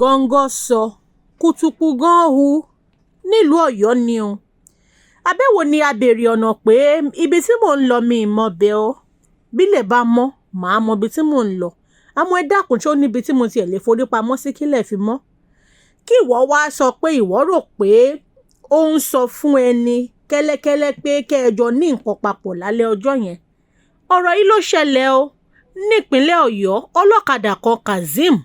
gọ́ngọ́ sọ kùtùkù gan hu nílùú Ọ̀yọ́ ni o. Àbẹ̀wò ni a béèrè ọ̀nà pé ibi tí mò ń lọ mi ì mọ̀ bẹ́ẹ̀ o. Bílẹ̀ bá mọ́ màá mọ ibi tí mò ń lọ. Àmọ́ ẹ dákun ṣó níbi tí mo tiẹ̀ lè forí pamọ́ sí kílẹ̀ fi mọ́. Kí ìwọ wá sọ pé ìwọ rò pé ó ń sọ fún ẹni kẹ́lẹ́kẹ́lẹ́ pé kẹ́ẹjọ ní nǹkan papọ̀ lálẹ́ ọjọ́ yẹn. Ọ̀rọ̀ yìí ló ṣẹlẹ̀ o nípínlẹ̀ Ọ̀yọ́. Ọlọ́kadà kan Kazeem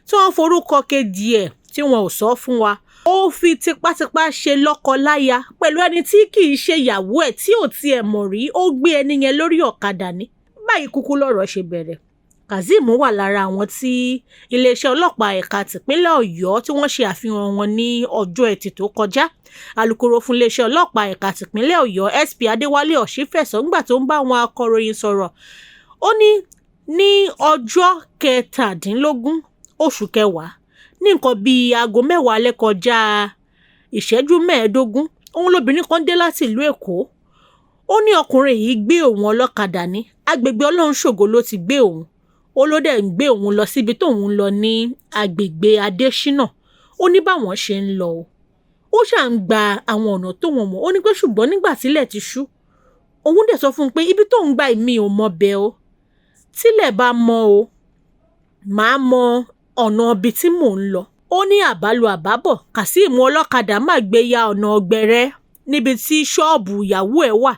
tí wọ́n forúkọ kejì ẹ̀ tí wọn ò sọ fún wa. Ó fi tipátipá ṣe lọ́kọ-láya pẹ̀lú ẹni tí kì í ṣe ìyàwó ẹ̀ tí ò tiẹ̀ mọ̀ rí. Ó gbé ẹni yẹn lórí ọ̀kadà ni. Báyìí kúkú lọ̀rọ̀ ṣe bẹ̀rẹ̀. Kazeem wà lára àwọn tí iléeṣẹ́ ọlọ́pàá ẹ̀ka tìpínlẹ̀ Ọ̀yọ́ tí wọ́n ṣe àfihàn wọn ní ọjọ́ Ẹtì tó kọjá. Alukoro fún iléeṣẹ́ ọlọ́pàá ẹ̀ka tìpínlẹ̀ Ọ̀yọ́ SP Adéwálé Ọ̀ṣífẹ̀sọ nígbà tó ń bá àwọn akọ̀ròyìn sọ̀rọ̀. Ó ní ọjọ́ 17 oṣù kẹwàá ní nǹkan bíi aago 10 alẹ́ kọjá ìṣẹ́jú 15 òun lobìnrin kan dé láti ìlú Èkó. Ó ní ọkùnrin yìí gbé òun ọlọ́kadà ní agbègbè Ọlọ́run ṣògo ló ti gbé òun. Ó ló dẹ̀ ń gbé òun lọ síbi tóun lọ ní agbègbè Adésínà. Ó ní báwọn ṣe ń lọ o. Ó ṣà ń gba àwọn ọ̀nà tóun mọ̀. Ó ní pé ṣùgbọ́n nígbà tílẹ̀ ti ṣú òun dẹ̀ sọ fún un pé ibi tóun gbà èmi ò mọ̀ bẹ́ẹ̀ o. Tílẹ̀ bá mọ́ o màá mọ ọ̀nà ibi tí mò ń lọ. Ó ní àbálò àbábọ̀ Kazeem ọlọ́kadà máa gbé ya ọ̀nà ọ̀gbẹ̀rẹ̀ níbi tí ṣọ́ọ̀bù ìyàwó ẹ̀ wà.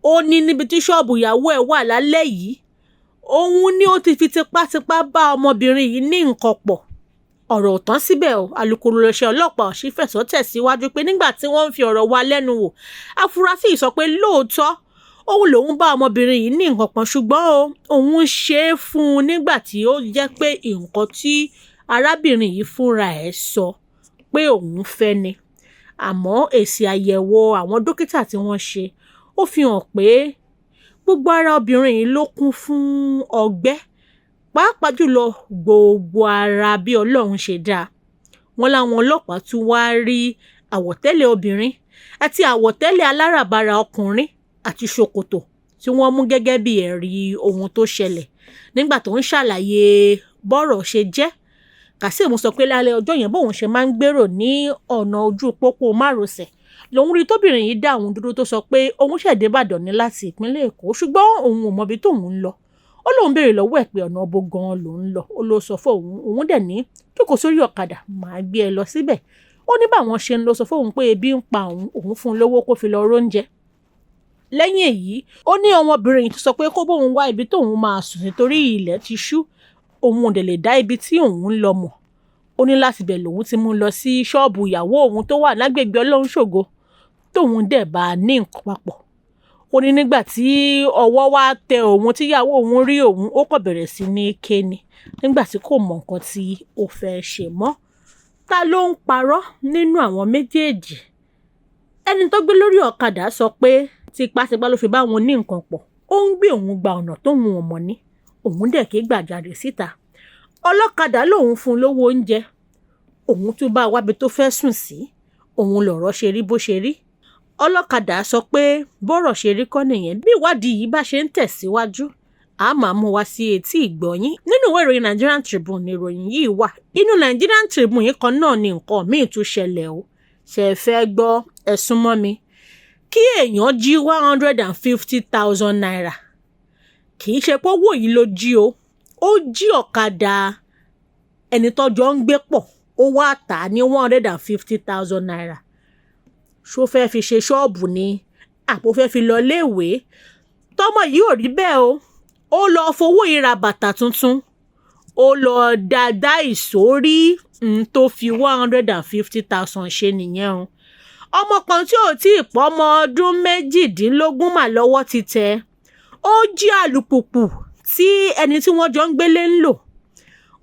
Ó ní níbi tí ṣọ́ọ̀bù ìyàwó ẹ̀ wà lálẹ́ yìí òun ni ó ti fi tipátipá bá ọmọbìnrin yìí ní nǹkan pọ̀. Ọ̀rọ̀ ò tán síbẹ̀ o. Alukoro iléeṣẹ́ ọlọ́pàá Ọ̀ṣífẹ̀sọ tẹ̀síwájú pé nígbà tí wọ́n ń fi ọ̀rọ̀ wa lẹ́nu wò afurasí yìí sọ pé lóòótọ́ òun lòun bá ọmọbìnrin yìí ní nǹkan kan ṣùgbọ́n òun ṣe é fún un nígbà tí ó jẹ́ pé nǹkan tí arábìnrin yìí fúnra ẹ̀ sọ pé òun fẹ́ ni. Àmọ́ èsì àyẹ̀wò àwọn dókítà tí wọ́n ṣe ó fi hàn pé gbogbo ara obìnrin yìí ló kún fún ọgbẹ́ pàápàá jùlọ gbogbo ara bí Ọlọ́run ṣe dá. Wọ́n láwọn ọlọ́pàá tún wá rí àwọ̀tẹ́lẹ̀ obìnrin àti àwọ̀tẹ́lẹ̀ aláràbarà ọkùnrin àti ṣòkòtò tí wọ́n mú gẹ́gẹ́ bí ẹ̀rí ohun tó ṣẹlẹ̀. Nígbà tó ń ṣàlàyé bọ́rọ̀ ṣe jẹ́ Kazeem sọ pé lálẹ́ ọjọ́ yẹn bóun ṣe máa ń gbèrò ní ọ̀nà ojú pópó márosẹ̀ lòun rí tóbìnrin yìí dá òun dúró tó sọ pé òun ṣẹ̀dé Ìbàdàn ní láti ìpínlẹ̀ Èkó ṣùgbọ́n òun ò mọbi tóun ń lọ. Ó lóun béèrè lọ́wọ́ ẹ̀ pé ọ̀nà ọbọ gan-an lòun lọ. Ó ló sọ fún òun dẹ̀ ní jókòó sórí ọ̀kadà màá gbé ẹ lọ síbẹ̀. Ó ní báwọn ṣe ń lọ sọ fún òun pé ebi ń pa òun fún un lówó kó fi lọ róúnjẹ. Lẹ́yìn èyí ó ní ọmọbìnrin yìí tó sọ pé kó bóun wá ibi tóun máa sùn nítorí ilẹ̀ ti ṣú òun ò dẹ̀ lè dá ibi tí òun ń lọ mọ̀. Ó ní láti bẹ̀ lòun ti mú lọ sí ṣọ́ọ̀bù ìyàwó òun tó wà lágbègbè Ọlọ́run ṣògo tóun dẹ̀ bá a ní nǹkan papọ̀. Ó ní nígbà tí ọwọ́ wá tẹ òun tíyàwó òun rí òun ó kàn bẹ̀rẹ̀ sí ní ké ni nígbà tí kò mọ nǹkan tí ó fẹ́ ṣe mọ́. Ta ló ń parọ́ nínú àwọn méjèèjì? Ẹni tó gbé lórí ọ̀kadà sọ pé tipátipá ló fi bá wọn ní nǹkan pọ̀. Ó ń gbé òun gba ọ̀nà tóun ò mọ̀ ní. Òun dẹ̀ ké gbàjarè síta. Ọlọ́kadà lòun fún un lówó oúnjẹ. Òun tún bá wábi tó fẹ́ sùn sí. Òun lọ̀rọ̀ ṣe rí bó ṣe rí. Ọlọ́kadà sọ pé bọ́rọ̀ ṣe rí kọ́ nìyẹn. Bí ìwádìí yìí bá ṣe ń tẹ̀síwájú a máa mú wá sí etí ìgbọ̀nyín. Nínú ìwé ìròyìn Nigerian Tribune ni ìròyìn yìí wà. Inú Nigerian Tribune yìí kan náà ni nǹkan míì tún ṣẹlẹ̀ o. Ṣé ẹ fẹ́ gbọ́? Ẹ súnmọ́ mi. Kí èèyàn jí 150,000 naira. Kì í ṣe pé owó yìí ló jí o. Ó jí ọ̀kadà ẹni tọ́jọ́ ń gbé pọ̀. Ó wá tà á ní 150,000 naira. Ṣó fẹ́ fi ṣe ṣọ́ọ̀bù ni àpò fẹ́ fi lọ léèwé? Tọ́mọ yìí ò rí bẹ́ẹ̀ o. Ó lọ fowó yìí ra bàtà tuntun. Ó lọ dáadáa ìsórí tó fi 150,000 ṣe nìyẹn o. Ọmọ kan tí ò tí ì pọ́ ọmọ ọdún 18 mà lọ́wọ́ ti tẹ̀. Ó jí alùpùpù tí ẹni tí wọ́n jọ ń gbélé ń lò.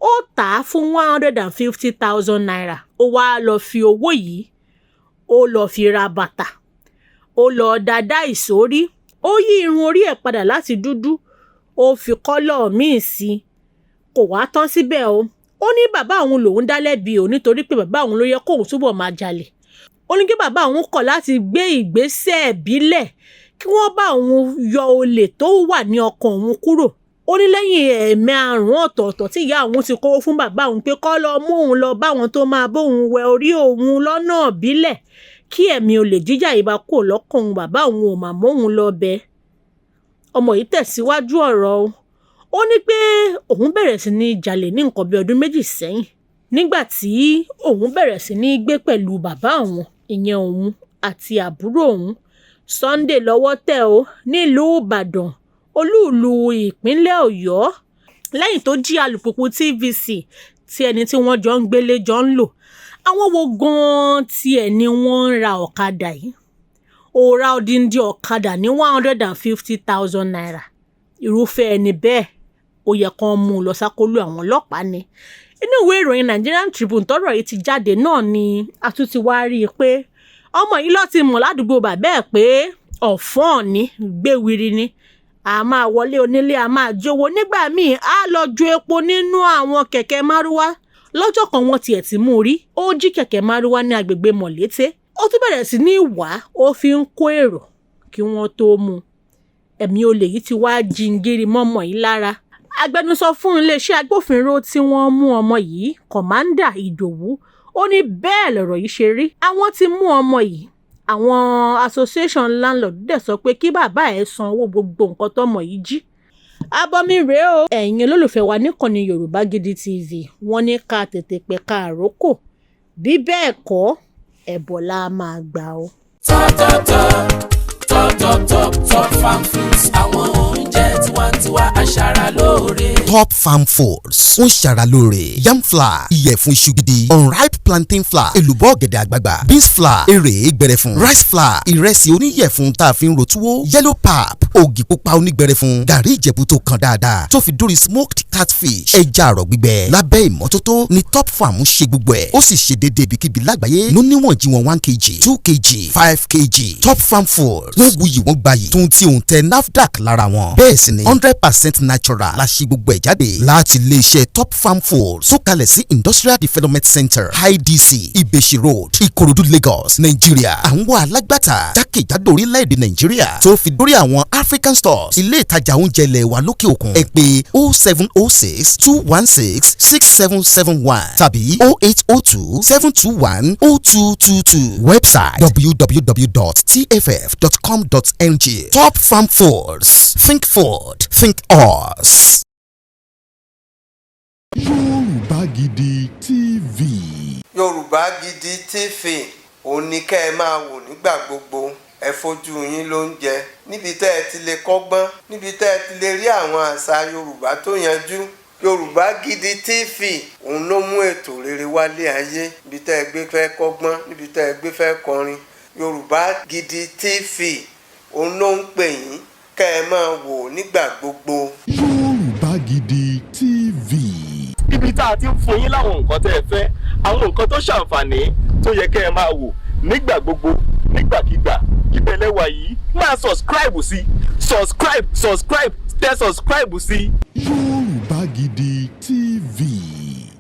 Ó tà á fún 150,000 naira. Ó wá lọ fi owó yìí ó lọ fi ra bàtà. Ó lọ dáadáa ìsórí. Ó yí irun orí ẹ̀ padà láti dúdú. Ó fi kọ́lọ̀ míì sí. Kò wá tán síbẹ̀ o. Ó ní bàbá òun lòun dá lẹ́bi o nítorí pé bàbá òun ló yẹ kóun túbọ̀ máa jalè. Ó ní kí bàbá òun kọ̀ láti gbé ìgbésẹ̀ ìbílẹ̀ kí wọ́n bá òun yọ olè tó wà ní ọkàn òun kúrò ó ní lẹ́yìn ẹ̀ẹ̀márùn ọ̀tọ̀ọ̀tọ̀ tí ìyá òun ti kówó fún bàbá òun pé kó lọ mú òun lọ báwọn tó máa bóun wẹ orí òun lọ́nà ìbílẹ̀ kí ẹ̀mí olè jíjà yìí bá kó lọ́kàn òun, bàbá òun ò mà móhun lọ bẹ. Ọmọ yìí tẹ̀síwájú ọ̀rọ̀ o. Ó ní pé òun bẹ̀rẹ̀ sí ní jalè ní nǹkan bí ọdún 2 sẹ́yìn nígbà tí òun bẹ̀rẹ̀ sí ní gbé pẹ̀lú bàbá òun, ìyẹn òun àti àbúrò òun. Sunday lọ́wọ́ tẹ̀ o nílùú Ìbàdàn, olúùlú ìpínlẹ̀ Ọ̀yọ́, lẹ́yìn tó jí alùpùpù TVC tí ẹni tí wọ́n jọ ń gbélé jọ ń lò. Àwọn wo gan-an tiẹ̀ ni wọ́n ń ra ọ̀kadà yìí? Ó ra odindi ọ̀kadà ní 150,000 naira. Irúfẹ́ ẹni bẹ́ẹ̀ ó yẹ kán mú un lọ sákólú àwọn ọlọ́pàá ni. Inú ìwé ìròyìn Nigerian Tribune tọ́rọ̀ yìí ti jáde náà ni a tún ti wá rí i pé ọmọ yìí ló ti mọ̀ ládùúgbò bàbá ẹ̀ pé ọ̀fọ́n ní gbéwiri ni, a máa wọlé onílé, a máa jówó, nígbà míì á lọ ju epo nínú àwọn kẹ̀kẹ́ márúwá. Lọ́jọ́ kan wọ́n tiẹ̀ ti mú rí, ó jí kẹ̀kẹ́ márúwá ní agbègbè Mọ̀lété, ó tún bẹ̀rẹ̀ sí ní wá, ó fi ń kó èrò kí wọ́n tó mú. Ẹ̀mí olè yìí ti wá jingiri mọ́mọ́ yìí lára. Agbẹnusọ fún iléeṣẹ́ agbófinró tí wọ́n mú ọmọ yìí, Kọ̀mándà Ìdòwú, ó ní bẹ́ẹ̀ lọ̀rọ̀ yìí ṣe rí. Àwọn ti mú ọmọ yìí, àwọn association landlord dẹ̀ sọ pé kí bàbá ẹ̀ san owó gbogbo nǹkan tọ́mọ yìí jí. Abọ́mi rèé o, ẹ̀yin olólùfẹ́ wa níkànnì Yorùbá Gidi TV, wọ́n ní ká tètè pẹ̀ ká àrókò, bí bẹ́ẹ̀ kọ́ ẹ̀bọ̀ la máa gbà o. Top Farm Foods, àwọn oúnjẹ tiwantiwa aṣaralóore. Top Farm Foods ń ṣaralóore. Yam flour, ìyẹ̀fun iṣu gidi, unripe plantain flour, èlùbọ́ ọ̀gẹ̀dẹ̀ àgbagbà, beans flour, èrè gbẹrẹfun, rice flour, ìrẹsì oníyẹ̀fun tá a fi ń ro túwó, yellow pap, ògì pupa onígbẹrẹfun, gàrí ìjẹ̀bú tó kan dáadáa, tó fi dórí smoked catfish, ẹja àrọ̀ gbígbẹ. Lábẹ́ ìmọ́tótó ni Top Farm ṣe gbogbo ẹ̀, ó sì ṣe déédéé ibikíbi lágbàáyé ló níwọ̀n jí wọn 1 kg, 2 kg, 5 kg. Top Farm Foods wọ́n wuyì wọ́n gbayì tó ń tí òun tẹ NAFDAC lára wọn. Bẹ́ẹ̀ sì ni 100% natural la ṣe gbogbo ẹ̀ jáde láti iléeṣẹ́ Top Farm Foods tó kalẹ̀ sí Industrial Development Center IDC Ibeshi Road, Ikorodu, Lagos, Nigeria. Àwọn alágbàtà jákèjádò orílẹ̀-èdè Nigeria tó fi dórí àwọn African stores, ilé ìtajà oúnjẹ ilẹ̀ wa lókè òkun. Ẹ pè 0706-216-6771 tàbí 0802-721-0222. Website www.tff.com.ng. Top Farm Foods. Think food. Think us. Yorùbá Gidi TV. Yorùbá Gidi TV òun ni kẹ́ ẹ máa wò nígbà gbogbo. Ẹ fojú yín ló ń jẹ níbi tẹ́ ẹ ti lè kọ́gbọ́n, níbi tẹ́ ẹ ti lè rí àwọn àṣà Yorùbá tó yanjú. Yorùbá Gidi TV òun ló mú ètò rere wálé ayé, níbi tẹ́ ẹ gbé fẹ́ kọ́gbọ́n, níbi tẹ́ ẹ gbé fẹ́ kọrin. Yorùbá Gidi TV òun ló ń pè yín kẹ́ ẹ máa wò nígbà gbogbo. Yorùbá Gidi TV. Ibi tá a ti ń fún yín láwọn nǹkan tẹ́ ẹ fẹ́, àwọn nǹkan tó ṣàǹfààní tó yẹ kẹ́ ẹ máa wò nígbà gbogbo, nígbàkigbà. Ìbẹ̀lẹ̀ wà yìí máa subscribe sí, tẹ subscribe sí.